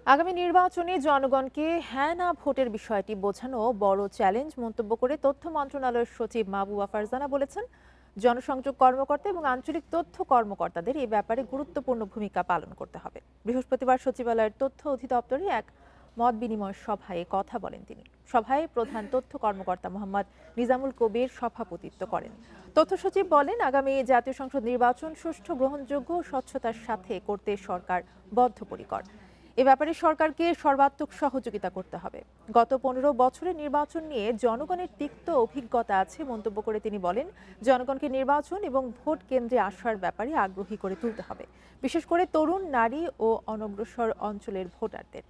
আগামী নির্বাচনে জনগণকে হ্যাঁ না ভোটের বিষয়টি বোঝানো বড় চ্যালেঞ্জ মন্তব্য করে তথ্য মন্ত্রণালয়ের সচিব মাহবুবা ফারজানা বলেছেন, জনসংযোগ কর্মকর্তা এবং আঞ্চলিক তথ্য কর্মকর্তাদের এই ব্যাপারে গুরুত্বপূর্ণ ভূমিকা পালন করতে হবে। বৃহস্পতিবার সচিবালয়ের তথ্য অধিদপ্তরে এক মত বিনিময় সভায় কথা বলেন তিনি। সভায় প্রধান তথ্য কর্মকর্তা মোহাম্মদ নিজামুল কবির সভাপতিত্ব করেন। তথ্য সচিব বলেন, আগামী জাতীয় সংসদ নির্বাচন সুষ্ঠু, গ্রহণযোগ্য ও স্বচ্ছতার সাথে করতে সরকার বদ্ধপরিকর। এ ব্যাপারে সরকারকে সর্বাত্মক সহযোগিতা করতে হবে। গত 15 বছরের নির্বাচন নিয়ে জনগণের তিক্ত অভিজ্ঞতা আছে মন্তব্য করে তিনি বলেন, জনগণকে নির্বাচন এবং ভোট কেন্দ্রে আসার ব্যাপারে আগ্রহী করে তুলতে হবে, বিশেষ করে তরুণ, নারী ও অনগ্রসর অঞ্চলের ভোটারদের।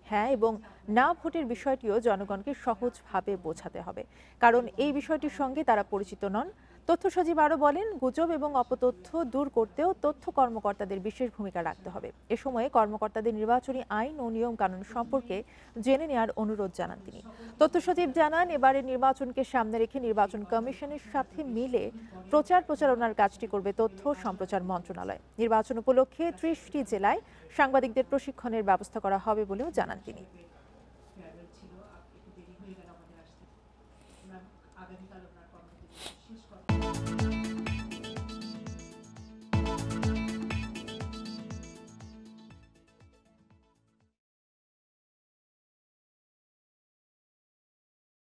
হ্যাঁ এবং না ভোটের বিষয়টিও জনগণকে সহজভাবে বোঝাতে হবে, কারণ এই বিষয়টির সঙ্গে তারা পরিচিত নন। তথ্য সচিব আরও বলেন, গুজব এবং অপতথ্য দূর করতেও তথ্য কর্মকর্তাদের বিশেষ ভূমিকা রাখতে হবে। এ সময়ে কর্মকর্তাদের নির্বাচনী আইন ও নিয়ম কানুন সম্পর্কে জেনে নেওয়ার অনুরোধ জানান তিনি। তথ্য সচিব জানান, এবারের নির্বাচনকে সামনে রেখে নির্বাচন কমিশনের সাথে মিলে প্রচারণার কাজটি করবে তথ্য সম্প্রচার মন্ত্রণালয়। নির্বাচন উপলক্ষে 30টি জেলায় সাংবাদিকদের প্রশিক্ষণের ব্যবস্থা করা হবে বলেও জানান তিনি।